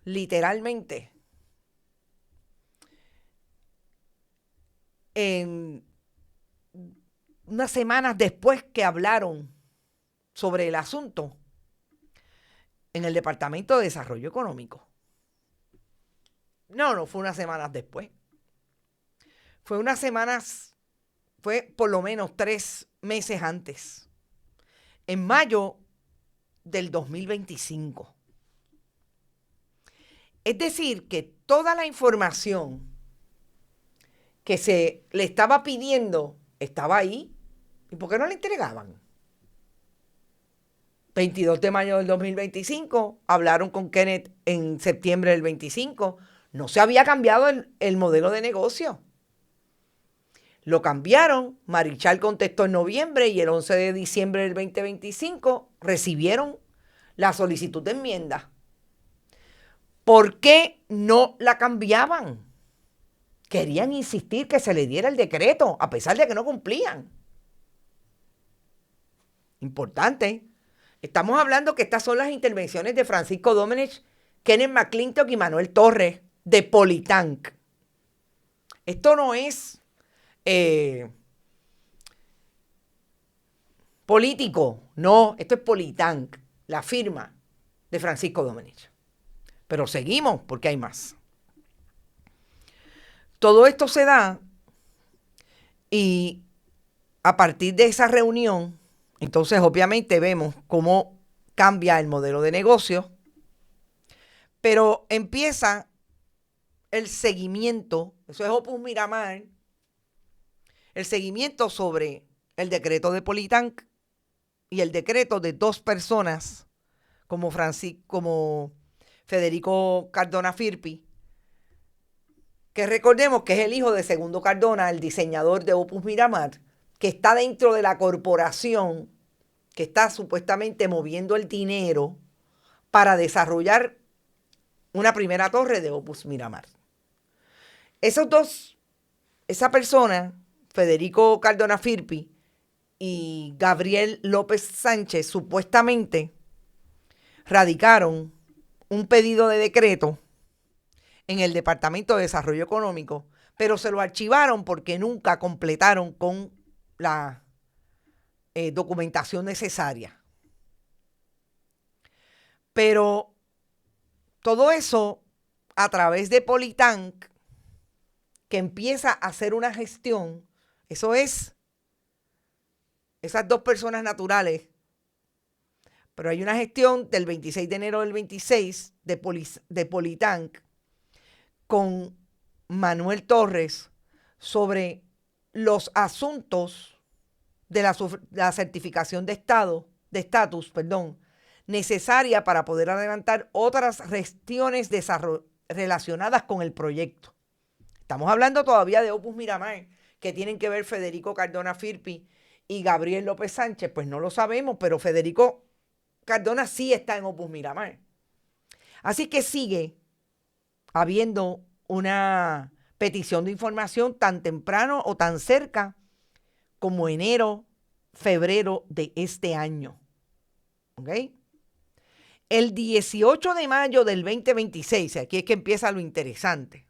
literalmente en unas semanas después que hablaron sobre el asunto en el Departamento de Desarrollo Económico. No fue unas semanas después. Fue por lo menos 3 meses antes. En mayo del 2025. Es decir, que toda la información que se le estaba pidiendo estaba ahí. ¿Y por qué no la entregaban? 22 de mayo del 2025, hablaron con Kenneth en septiembre del 25, No se había cambiado el modelo de negocio. Lo cambiaron, Marichal contestó en noviembre y el 11 de diciembre del 2025 recibieron la solicitud de enmienda. ¿Por qué no la cambiaban? Querían insistir que se le diera el decreto, a pesar de que no cumplían. Importante. Estamos hablando que estas son las intervenciones de Francisco Domenech, Kenneth McClintock y Manuel Torres de Politank. Esto no es político, no, esto es Politank, la firma de Francisco Domenech. Pero seguimos porque hay más. Todo esto se da y a partir de esa reunión, entonces obviamente vemos cómo cambia el modelo de negocio, pero empieza el seguimiento, eso es Opus Miramar, el seguimiento sobre el decreto de Politank y el decreto de dos personas como Federico Cardona Firpi, que recordemos que es el hijo de Segundo Cardona, el diseñador de Opus Miramar, que está dentro de la corporación que está supuestamente moviendo el dinero para desarrollar una primera torre de Opus Miramar. Esa persona, Federico Cardona Firpi y Gabriel López Sánchez, supuestamente radicaron un pedido de decreto en el Departamento de Desarrollo Económico, pero se lo archivaron porque nunca completaron con la documentación necesaria. Pero todo eso a través de Politank, que empieza a hacer una gestión, eso es, esas dos personas naturales, pero hay una gestión del 26 de enero del 26 de Politank con Manuel Torres sobre los asuntos de la certificación de estatus, necesaria para poder adelantar otras gestiones relacionadas con el proyecto. Estamos hablando todavía de Opus Miramar, que tienen que ver Federico Cardona Firpi y Gabriel López Sánchez, pues no lo sabemos, pero Federico Cardona sí está en Opus Miramar. Así que sigue habiendo una petición de información tan temprano o tan cerca como enero, febrero de este año. ¿Ok? El 18 de mayo del 2026, aquí es que empieza lo interesante.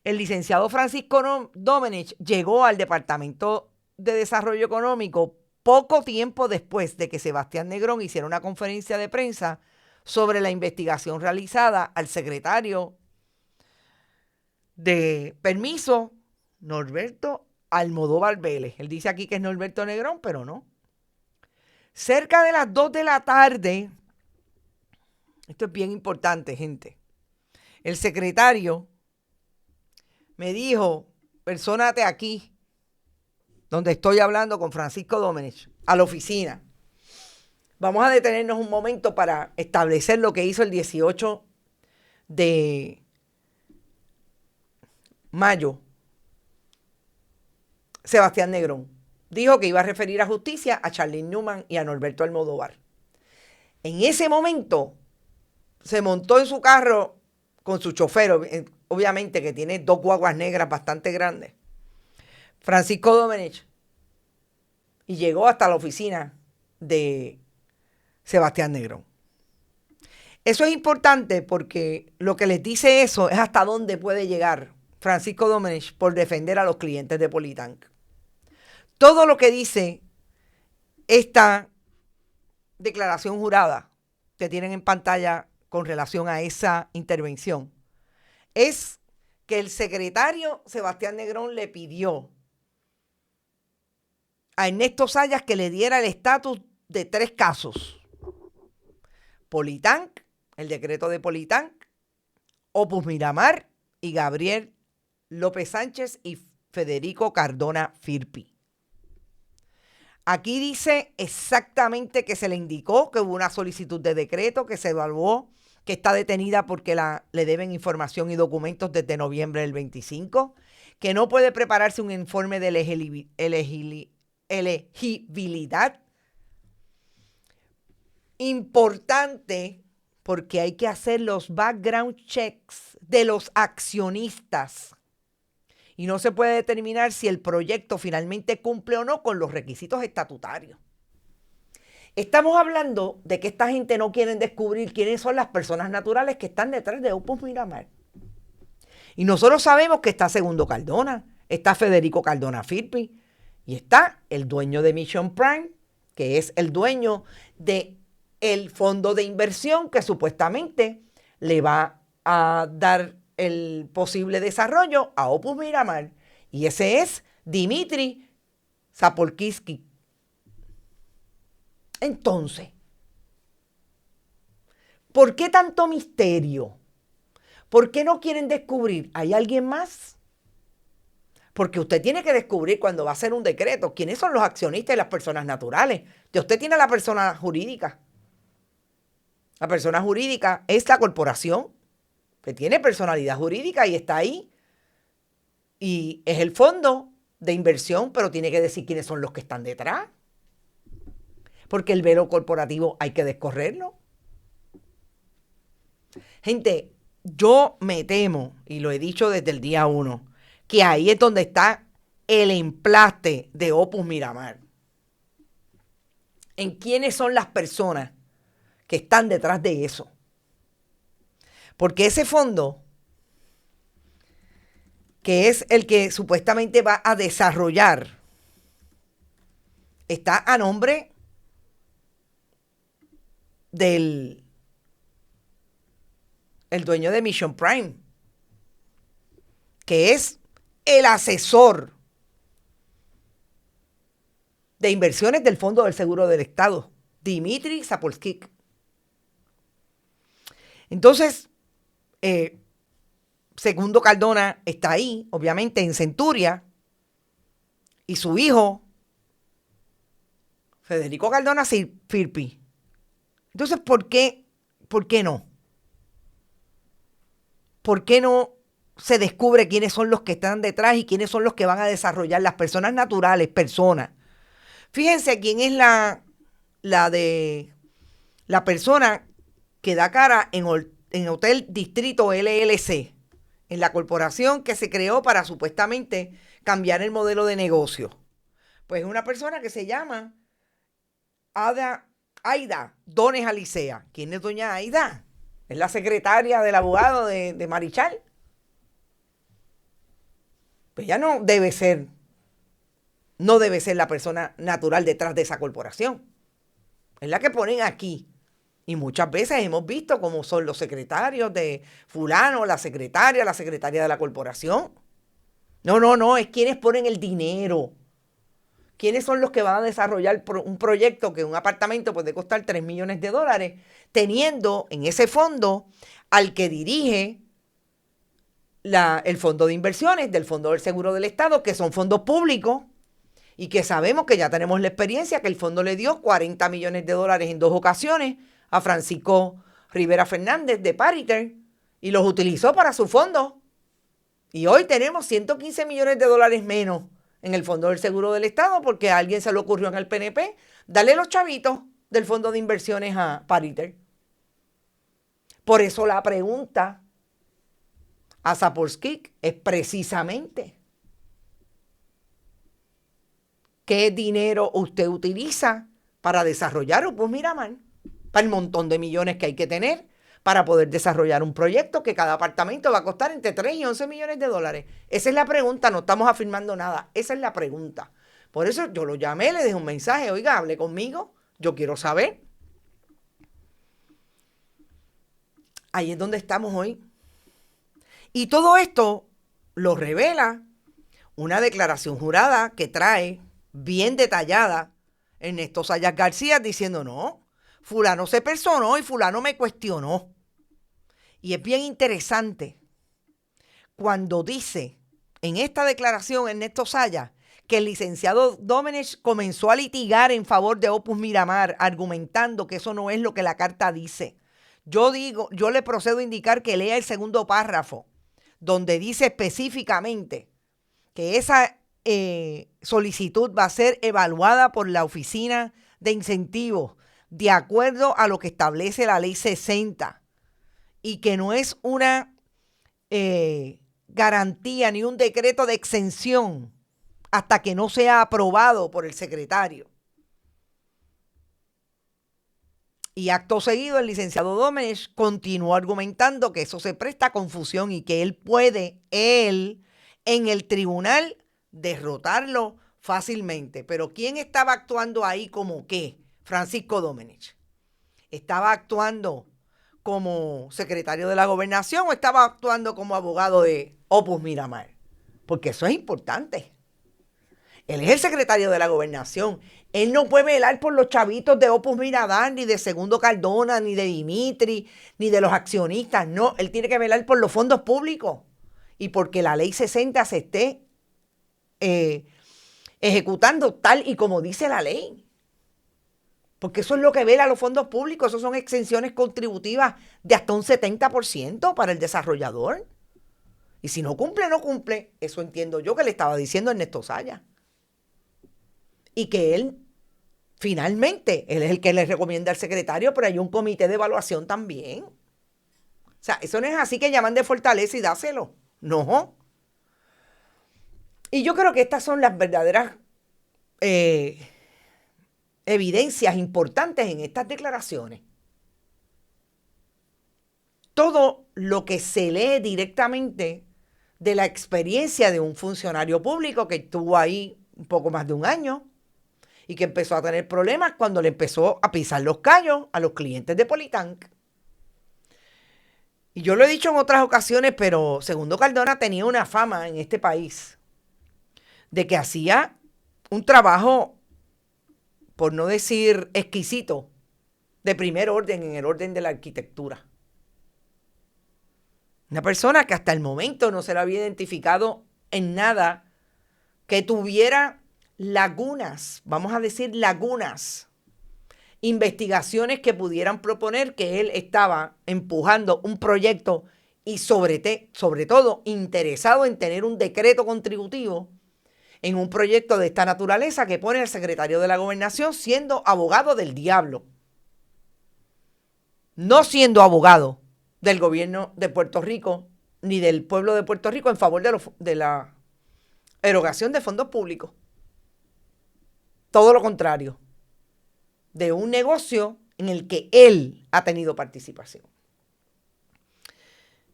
El licenciado Francisco Domenech llegó al Departamento de Desarrollo Económico poco tiempo después de que Sebastián Negrón hiciera una conferencia de prensa sobre la investigación realizada al secretario de Permiso, Norberto Almodóvar Vélez. Él dice aquí que es Norberto Negrón, pero no. Cerca de las 2 de la tarde, esto es bien importante, gente, el secretario me dijo, persónate aquí, donde estoy hablando con Francisco Domenech, a la oficina. Vamos a detenernos un momento para establecer lo que hizo el 18 de mayo Sebastián Negrón. Dijo que iba a referir a justicia a Charlene Newman y a Norberto Almodóvar. En ese momento se montó en su carro con su chofer, obviamente que tiene dos guaguas negras bastante grandes, Francisco Domenech, y llegó hasta la oficina de Sebastián Negrón. Eso es importante porque lo que les dice eso es hasta dónde puede llegar Francisco Domenech por defender a los clientes de Politank. Todo lo que dice esta declaración jurada que tienen en pantalla con relación a esa intervención es que el secretario Sebastián Negrón le pidió a Ernesto Zayas que le diera el estatus de 3 casos: Politank, el decreto de Politank, Opus Miramar y Gabriel López Sánchez y Federico Cardona Firpi. Aquí dice exactamente que se le indicó que hubo una solicitud de decreto, que se evaluó que está detenida porque le deben información y documentos desde noviembre del 25, que no puede prepararse un informe de elegibilidad. Importante, porque hay que hacer los background checks de los accionistas y no se puede determinar si el proyecto finalmente cumple o no con los requisitos estatutarios. Estamos hablando de que esta gente no quiere descubrir quiénes son las personas naturales que están detrás de Opus Miramar. Y nosotros sabemos que está Segundo Cardona, está Federico Cardona Firpi y está el dueño de Mission Prime, que es el dueño del fondo de inversión que supuestamente le va a dar el posible desarrollo a Opus Miramar. Y ese es Dimitri Zapolsky. Entonces, ¿por qué tanto misterio? ¿Por qué no quieren descubrir? ¿Hay alguien más? Porque usted tiene que descubrir cuando va a hacer un decreto quiénes son los accionistas y las personas naturales. Ya usted tiene la persona jurídica. La persona jurídica es la corporación, que tiene personalidad jurídica y está ahí. Y es el fondo de inversión, pero tiene que decir quiénes son los que están detrás. Porque el velo corporativo hay que descorrerlo. Gente, yo me temo, y lo he dicho desde el día 1, que ahí es donde está el emplaste de Opus Miramar. En quiénes son las personas que están detrás de eso. Porque ese fondo, que es el que supuestamente va a desarrollar, está a nombre del dueño de Mission Prime, que es el asesor de inversiones del Fondo del Seguro del Estado, Dimitri Zapolsky. Entonces, Segundo Cardona está ahí, obviamente, en Centuria, y su hijo, Federico Cardona Firpi. Entonces, ¿por qué no? ¿Por qué no se descubre quiénes son los que están detrás y quiénes son los que van a desarrollar las personas naturales, personas? Fíjense quién es la persona que da cara en Hotel Distrito LLC, en la corporación que se creó para supuestamente cambiar el modelo de negocio. Pues es una persona que se llama Aida Dones Alicea. ¿Quién es doña Aida? Es la secretaria del abogado de Marichal. Pues ella no debe ser la persona natural detrás de esa corporación. Es la que ponen aquí. Y muchas veces hemos visto cómo son los secretarios de fulano, la secretaria de la corporación. No, es quienes ponen el dinero. ¿Quiénes son los que van a desarrollar un proyecto que un apartamento puede costar $3 millones, teniendo en ese fondo al que dirige el fondo de inversiones del Fondo del Seguro del Estado, que son fondos públicos y que sabemos que ya tenemos la experiencia que el fondo le dio $40 millones en 2 ocasiones a Francisco Rivera Fernández de Pariter y los utilizó para su fondo. Y hoy tenemos $115 millones menos en el Fondo del Seguro del Estado porque a alguien se le ocurrió en el PNP darle los chavitos del Fondo de Inversiones a Pariter. Por eso la pregunta a Zapolsky es precisamente ¿qué dinero usted utiliza para desarrollar Opus Miramar? Para el montón de millones que hay que tener para poder desarrollar un proyecto que cada apartamento va a costar entre 3 y 11 millones de dólares. Esa es la pregunta, no estamos afirmando nada. Esa es la pregunta. Por eso yo lo llamé, le dejé un mensaje, oiga, hable conmigo, yo quiero saber. Ahí es donde estamos hoy. Y todo esto lo revela una declaración jurada que trae bien detallada Ernesto Zayas García diciendo no, fulano se personó y fulano me cuestionó. Y es bien interesante cuando dice en esta declaración Ernesto Zayas que el licenciado Domenech comenzó a litigar en favor de Opus Miramar argumentando que eso no es lo que la carta dice. yo le procedo a indicar que lea el segundo párrafo, donde dice específicamente que esa solicitud va a ser evaluada por la Oficina de Incentivos de acuerdo a lo que establece la Ley 60 y que no es una garantía ni un decreto de exención hasta que no sea aprobado por el secretario. Y acto seguido, el licenciado Domenech continuó argumentando que eso se presta a confusión y que él puede, en el tribunal, derrotarlo fácilmente. Pero ¿quién estaba actuando ahí como qué? Francisco Domenech. ¿Estaba actuando como secretario de la Gobernación o estaba actuando como abogado de Opus Miramar? Porque eso es importante. Él es el secretario de la Gobernación. Él no puede velar por los chavitos de Opus Miramar, ni de Segundo Cardona, ni de Dimitri, ni de los accionistas. No, él tiene que velar por los fondos públicos y porque la Ley 60 se esté ejecutando tal y como dice la ley. Porque eso es lo que vela los fondos públicos. Eso son exenciones contributivas de hasta un 70% para el desarrollador. Y si no cumple, no cumple. Eso entiendo yo que le estaba diciendo Ernesto Saya. Y que él, finalmente, él es el que le recomienda al secretario, pero hay un comité de evaluación también. O sea, eso no es así que llaman de fortaleza y dáselo. No. Y yo creo que estas son las verdaderas evidencias importantes en estas declaraciones. Todo lo que se lee directamente de la experiencia de un funcionario público que estuvo ahí un poco más de un año y que empezó a tener problemas cuando le empezó a pisar los callos a los clientes de Politank. Y yo lo he dicho en otras ocasiones, pero Segundo Cardona tenía una fama en este país de que hacía un trabajo, por no decir exquisito, de primer orden en el orden de la arquitectura. Una persona que hasta el momento no se la había identificado en nada que tuviera lagunas, vamos a decir lagunas, investigaciones que pudieran proponer que él estaba empujando un proyecto y sobre todo interesado en tener un decreto contributivo en un proyecto de esta naturaleza que pone al secretario de la Gobernación siendo abogado del diablo, no siendo abogado del gobierno de Puerto Rico ni del pueblo de Puerto Rico en favor de la erogación de fondos públicos. Todo lo contrario, de un negocio en el que él ha tenido participación.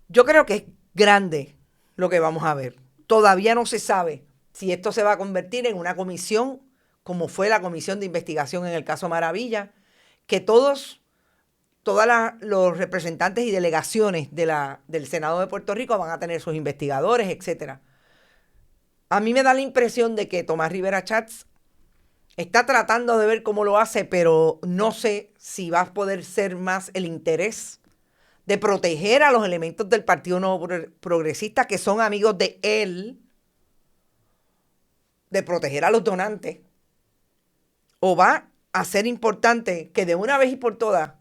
Yo creo que es grande lo que vamos a ver. Todavía no se sabe si esto se va a convertir en una comisión, como fue la comisión de investigación en el caso Maravilla, que todos los representantes y delegaciones del Senado de Puerto Rico van a tener sus investigadores, etc. A mí me da la impresión de que Tomás Rivera Schatz está tratando de ver cómo lo hace, pero no sé si va a poder ser más el interés de proteger a los elementos del Partido Nuevo Progresista que son amigos de él, de proteger a los donantes, o va a ser importante que de una vez y por todas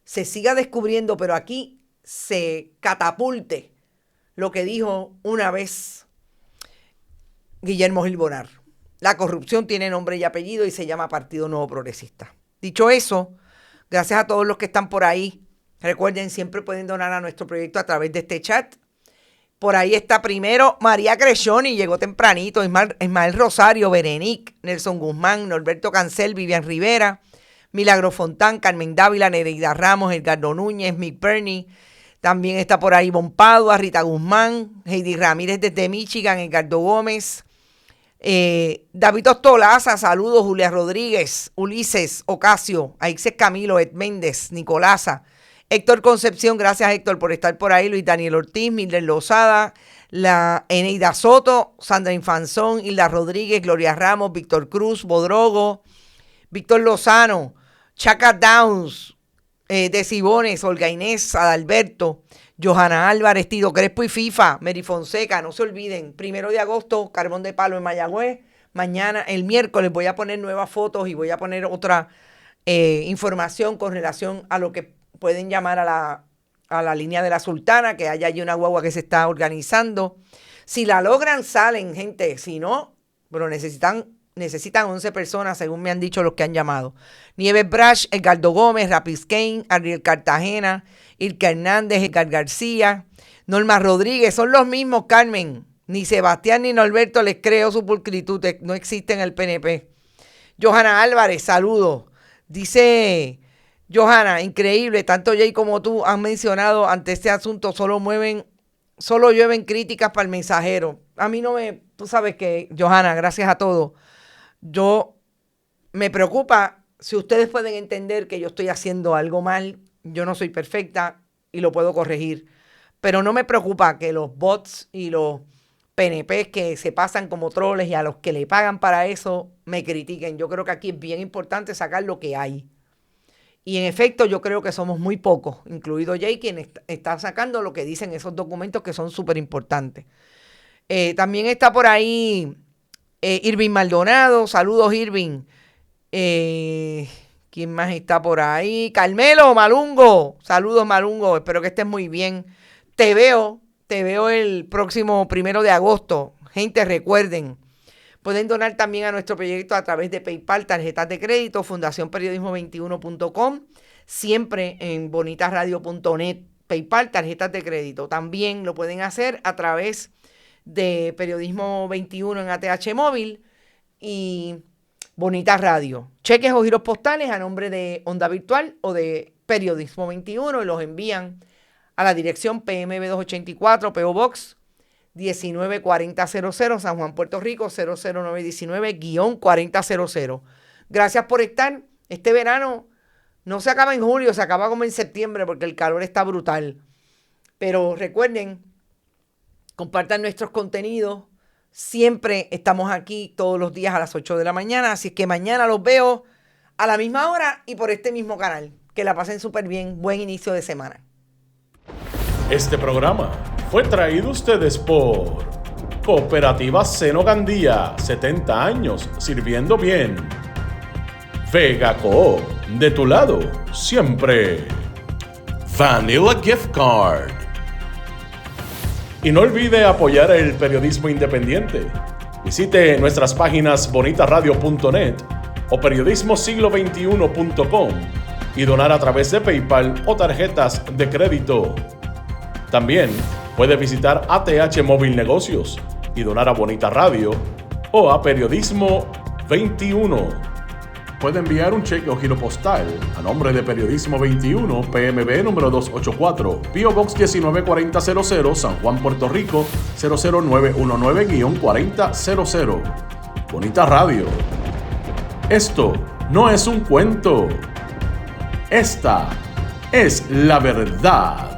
se siga descubriendo, pero aquí se catapulte lo que dijo una vez Guillermo Gil Bonar. La corrupción tiene nombre y apellido y se llama Partido Nuevo Progresista. Dicho eso, gracias a todos los que están por ahí. Recuerden, siempre pueden donar a nuestro proyecto a través de este chat. Por ahí está primero María Crescioni, llegó tempranito, Ismael Rosario, Berenic, Nelson Guzmán, Norberto Cancel, Vivian Rivera, Milagro Fontán, Carmen Dávila, Nereida Ramos, Edgardo Núñez, Mick Perny. También está por ahí Bon Padua, Rita Guzmán, Heidi Ramírez desde Michigan, Edgardo Gómez, David Ostolaza, saludos, Julia Rodríguez, Ulises Ocasio, Aixes Camilo, Ed Méndez, Nicolasa, Héctor Concepción, gracias Héctor por estar por ahí, Luis Daniel Ortiz, Mildred Lozada, la Eneida Soto, Sandra Infanzón, Hilda Rodríguez, Gloria Ramos, Víctor Cruz, Bodrogo, Víctor Lozano, Chaca Downs, de Cibones, Olga Inés, Adalberto, Johanna Álvarez, Tito Crespo y FIFA, Mary Fonseca, no se olviden, 1 de agosto, Carbón de Palo en Mayagüez. Mañana, el miércoles, voy a poner nuevas fotos y voy a poner otra información con relación a lo que pueden llamar a la línea de la Sultana, que hay allí una guagua que se está organizando. Si la logran, salen, gente. Si no, pero necesitan 11 personas, según me han dicho los que han llamado. Nieves Brash, Edgardo Gómez, Rapis Kane, Ariel Cartagena, Ilka Hernández, Edgar García, Norma Rodríguez. Son los mismos, Carmen. Ni Sebastián ni Norberto les creo su pulcritud. No existe en el PNP. Johanna Álvarez, saludos. Dice Johanna, increíble. Tanto Jay como tú han mencionado ante este asunto. Solo llueven críticas para el mensajero. A mí no me... Tú sabes que, Johanna, gracias a todos. Me preocupa si ustedes pueden entender que yo estoy haciendo algo mal. Yo no soy perfecta y lo puedo corregir. Pero no me preocupa que los bots y los PNP que se pasan como troles y a los que le pagan para eso me critiquen. Yo creo que aquí es bien importante sacar lo que hay. Y en efecto, yo creo que somos muy pocos, incluido Jay, quien está sacando lo que dicen esos documentos que son súper importantes. También está por ahí Irving Maldonado. Saludos, Irving. ¿Quién más está por ahí? Carmelo Malungo. Saludos, Malungo. Espero que estés muy bien. Te veo el próximo 1 de agosto. Gente, recuerden, pueden donar también a nuestro proyecto a través de PayPal, tarjetas de crédito, fundacionperiodismo21.com, siempre en bonitasradio.net, PayPal, tarjetas de crédito. También lo pueden hacer a través de Periodismo 21 en ATH Móvil y Bonitas Radio. Cheques o giros postales a nombre de Onda Virtual o de Periodismo 21 y los envían a la dirección PMB 284, PO Box 194000, San Juan, Puerto Rico 00919-4000. Gracias por estar. Este verano no se acaba en julio, se acaba como en septiembre porque el calor está brutal. Pero recuerden, compartan nuestros contenidos. Siempre estamos aquí todos los días a las 8 de la mañana. Así es que mañana los veo a la misma hora y por este mismo canal. Que la pasen súper bien. Buen inicio de semana. Este programa fue traído a ustedes por Cooperativa Seno Gandía, 70 años sirviendo bien. Vega Coop, de tu lado, siempre. Vanilla Gift Card. Y no olvide apoyar el periodismo independiente. Visite nuestras páginas bonitasradio.net o periodismosiglo21.com y donar a través de PayPal o tarjetas de crédito. También puede visitar ATH Móvil Negocios y donar a Bonita Radio o a Periodismo 21. Puede enviar un cheque o giro postal a nombre de Periodismo 21, PMB número 284, P.O. Box 194000, San Juan, Puerto Rico 00919-4000. Bonita Radio. Esto no es un cuento. Esta es la verdad.